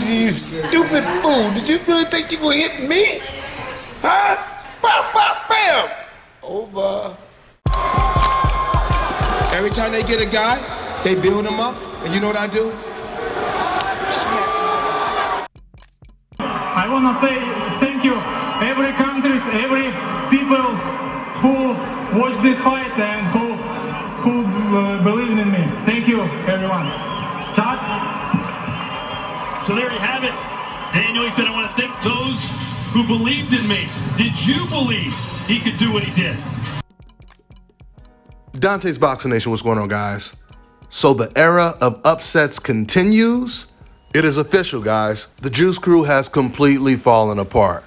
you stupid fool. Did you really think you gonna hit me? Huh? Bam, bam, bam. Over. Every time they get a guy, they build him up, and you know what I do? I want to say thank you, every countries, every people who watched this fight and who believed in me. Thank you, everyone. Todd? So there you have it. Daniel, he said, I want to thank those who believed in me. Did you believe he could do what he did? Dante's Boxing Nation, what's going on, guys? So the era of upsets continues. It is official, guys. The Juice Crew has completely fallen apart.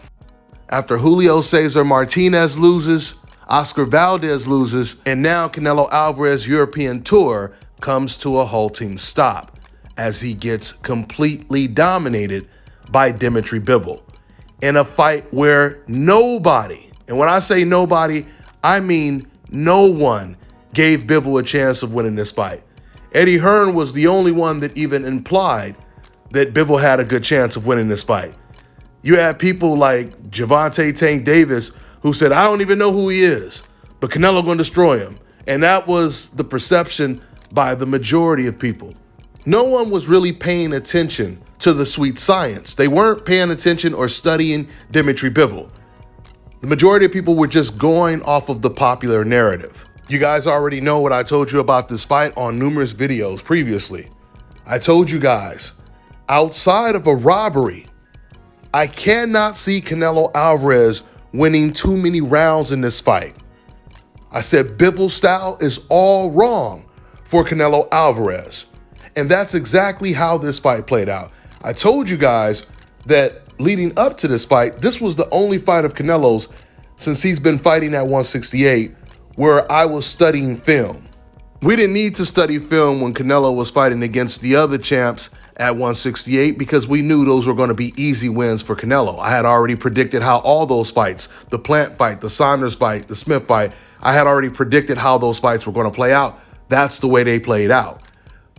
After Julio Cesar Martinez loses, Oscar Valdez loses, and now Canelo Alvarez European Tour comes to a halting stop as he gets completely dominated by Dimitry Bivol in a fight where nobody, and when I say nobody, I mean no one, gave Bivol a chance of winning this fight. Eddie Hearn was the only one that even implied that Bivol had a good chance of winning this fight. You had people like Gervonta Tank Davis who said, I don't even know who he is, but Canelo gonna destroy him. And that was the perception by the majority of people. No one was really paying attention to the sweet science. They weren't paying attention or studying Dimitry Bivol. The majority of people were just going off of the popular narrative. You guys already know what I told you about this fight on numerous videos previously. I told you guys, outside of a robbery, I cannot see Canelo Alvarez winning too many rounds in this fight. I said Bivol's style is all wrong for Canelo Alvarez. And that's exactly how this fight played out. I told you guys that leading up to this fight, this was the only fight of Canelo's since he's been fighting at 168 where I was studying film. We didn't need to study film when Canelo was fighting against the other champs at 168 because we knew those were going to be easy wins for Canelo. I had already predicted how all those fights, the Plant fight, the Saunders fight, the Smith fight, I had already predicted how those fights were going to play out. That's the way they played out.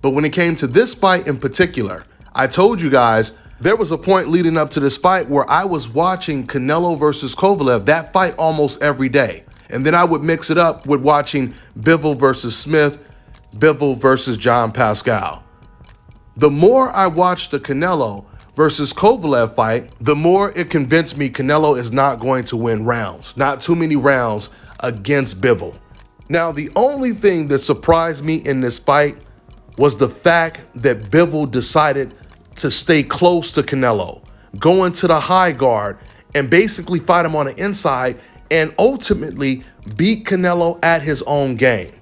But when it came to this fight in particular, I told you guys there was a point leading up to this fight where I was watching Canelo versus Kovalev, that fight almost every day. And then I would mix it up with watching Bivol versus Smith, Bivol versus John Pascal. The more I watched the Canelo versus Kovalev fight, the more it convinced me Canelo is not going to win rounds, not too many rounds against Bivol. Now, the only thing that surprised me in this fight was the fact that Bivol decided to stay close to Canelo, go into the high guard, and basically fight him on the inside and ultimately beat Canelo at his own game.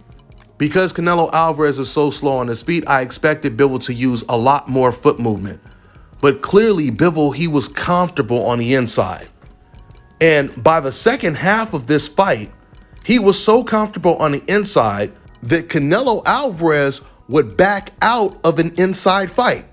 Because Canelo Alvarez is so slow on his feet, I expected Bivol to use a lot more foot movement. But clearly, Bivol, he was comfortable on the inside. And by the second half of this fight, he was so comfortable on the inside that Canelo Alvarez would back out of an inside fight.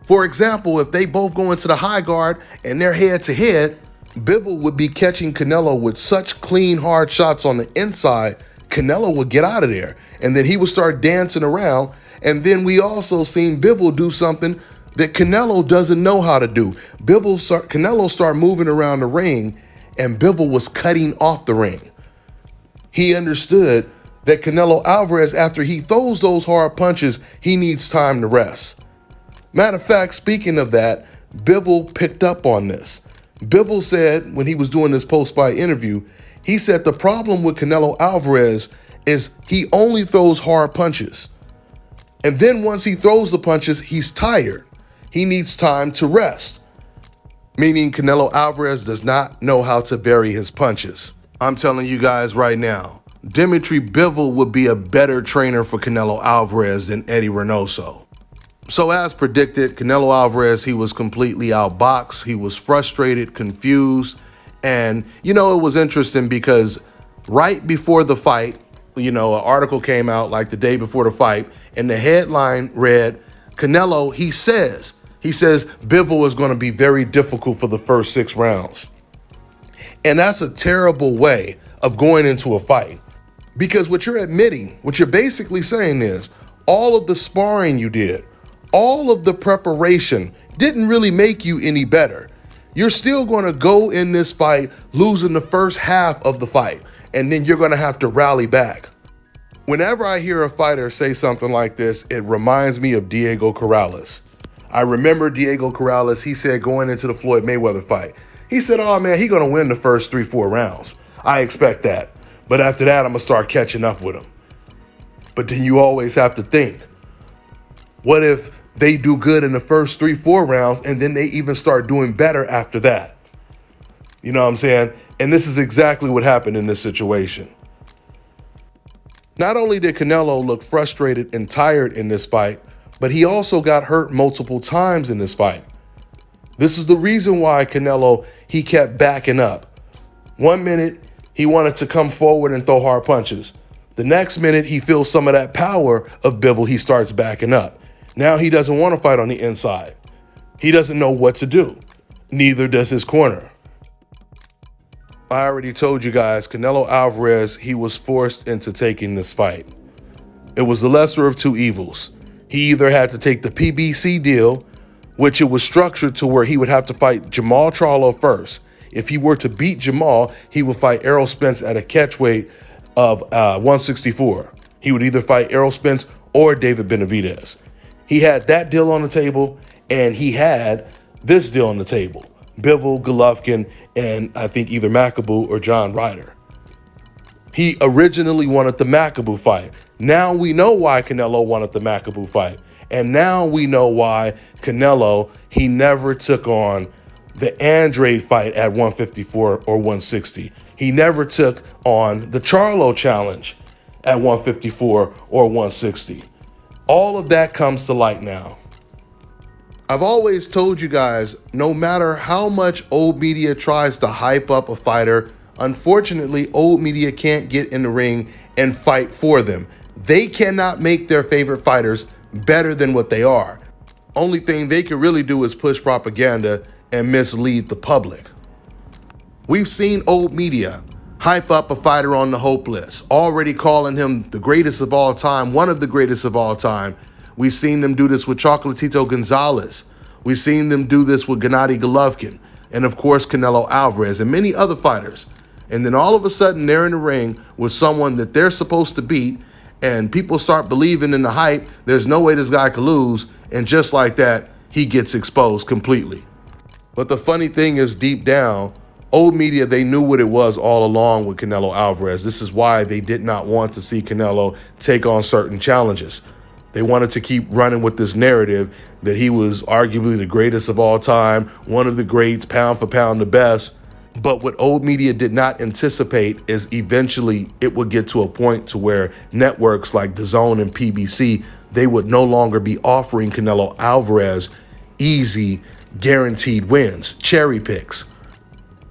For example, if they both go into the high guard and they're head to head, Bivol would be catching Canelo with such clean, hard shots on the inside, Canelo would get out of there. And then he would start dancing around. And then we also seen Bivol do something that Canelo doesn't know how to do. Canelo started moving around the ring, and Bivol was cutting off the ring. He understood that Canelo Alvarez, after he throws those hard punches, he needs time to rest. Matter of fact, speaking of that, Bivol picked up on this. Bivol said when he was doing this post-fight interview, he said the problem with Canelo Alvarez is he only throws hard punches. And then once he throws the punches, he's tired. He needs time to rest. Meaning Canelo Alvarez does not know how to vary his punches. I'm telling you guys right now, Dimitry Bivol would be a better trainer for Canelo Alvarez than Eddie Reynoso. So as predicted, Canelo Alvarez, he was completely outboxed. He was frustrated, confused. And, it was interesting because right before the fight, an article came out like the day before the fight, and the headline read, Canelo, he says Bivol is going to be very difficult for the first 6 rounds. And that's a terrible way of going into a fight. Because what you're admitting, what you're basically saying is, all of the sparring you did, all of the preparation didn't really make you any better. You're still going to go in this fight losing the first half of the fight, and then you're going to have to rally back. Whenever I hear a fighter say something like this, it reminds me of Diego Corrales. I remember Diego Corrales, he said going into the Floyd Mayweather fight, he said, oh man, he's going to win the first 3-4 rounds. I expect that. But after that, I'm going to start catching up with him. But then you always have to think, what if they do good in the first 3-4 rounds and then they even start doing better after that? You know what I'm saying? And this is exactly what happened in this situation. Not only did Canelo look frustrated and tired in this fight, but he also got hurt multiple times in this fight. This is the reason why Canelo, he kept backing up. 1 minute, he wanted to come forward and throw hard punches. The next minute, he feels some of that power of Bivol, he starts backing up. Now he doesn't want to fight on the inside. He doesn't know what to do. Neither does his corner. I already told you guys, Canelo Alvarez, he was forced into taking this fight. It was the lesser of two evils. He either had to take the PBC deal, which it was structured to where he would have to fight Jamal Charlo first. If he were to beat Jamal, he would fight Errol Spence at a catchweight of 164. He would either fight Errol Spence or David Benavidez. He had that deal on the table, and he had this deal on the table. Bivol, Golovkin, and I think either McAboo or John Ryder. He originally wanted the McAboo fight. Now we know why Canelo wanted the McAboo fight. And now we know why Canelo, he never took on the Andrade fight at 154 or 160. He never took on the Charlo challenge at 154 or 160. All of that comes to light now. I've always told you guys, no matter how much old media tries to hype up a fighter, unfortunately, old media can't get in the ring and fight for them. They cannot make their favorite fighters better than what they are. Only thing they can really do is push propaganda and mislead the public. We've seen old media hype up a fighter on the hope list, already calling him the greatest of all time, one of the greatest of all time. We've seen them do this with Chocolatito Gonzalez. We've seen them do this with Gennady Golovkin, and of course Canelo Alvarez and many other fighters. And then all of a sudden they're in the ring with someone that they're supposed to beat, and people start believing in the hype. There's no way this guy could lose, and just like that, he gets exposed completely. But the funny thing is, deep down, old media, they knew what it was all along with Canelo Alvarez. This is why they did not want to see Canelo take on certain challenges. They wanted to keep running with this narrative that he was arguably the greatest of all time, one of the greats, pound for pound, the best. But what old media did not anticipate is eventually it would get to a point to where networks like DAZN and PBC, they would no longer be offering Canelo Alvarez easy, guaranteed wins, cherry picks.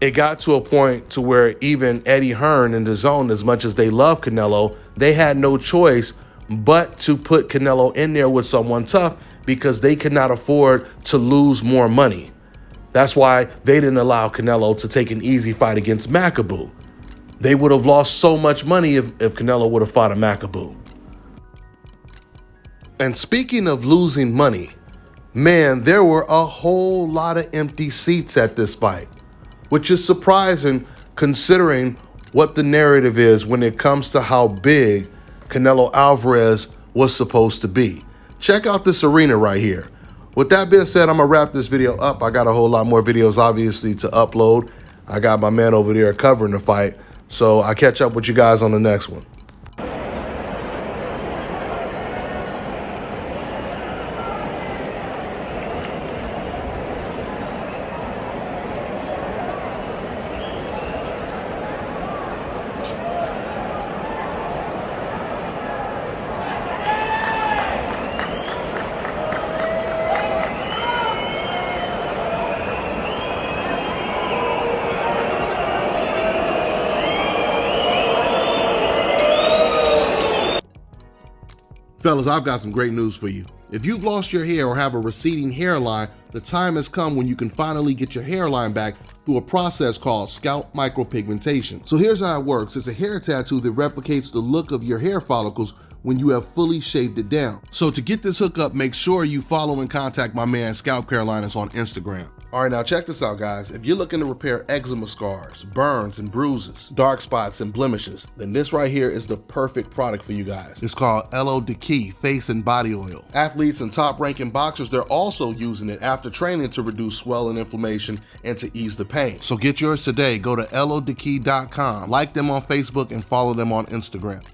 It got to a point to where even Eddie Hearn and DAZN, as much as they love Canelo, they had no choice but to put Canelo in there with someone tough because they could not afford to lose more money. That's why they didn't allow Canelo to take an easy fight against McAboo. They would have lost so much money if Canelo would have fought a McAboo. And speaking of losing money, man, there were a whole lot of empty seats at this fight, which is surprising considering what the narrative is when it comes to how big Canelo Alvarez was supposed to be. Check out this arena right here. With that being said, I'm gonna wrap this video up. I got a whole lot more videos obviously to upload. I got my man over there covering the fight. So I'll catch up with you guys on the next one. Fellas, I've got some great news for you. If you've lost your hair or have a receding hairline, the time has come when you can finally get your hairline back through a process called scalp micropigmentation. So here's how it works. It's a hair tattoo that replicates the look of your hair follicles when you have fully shaved it down. So to get this hookup, make sure you follow and contact my man Scalp Carolinas on Instagram. All right, now check this out, guys. If you're looking to repair eczema scars, burns and bruises, dark spots and blemishes, then this right here is the perfect product for you guys. It's called Elo Diki Face and Body Oil. Athletes and top-ranking boxers, they're also using it after training to reduce swelling, inflammation, and to ease the pain. So get yours today. Go to elodiki.com, like them on Facebook, and follow them on Instagram.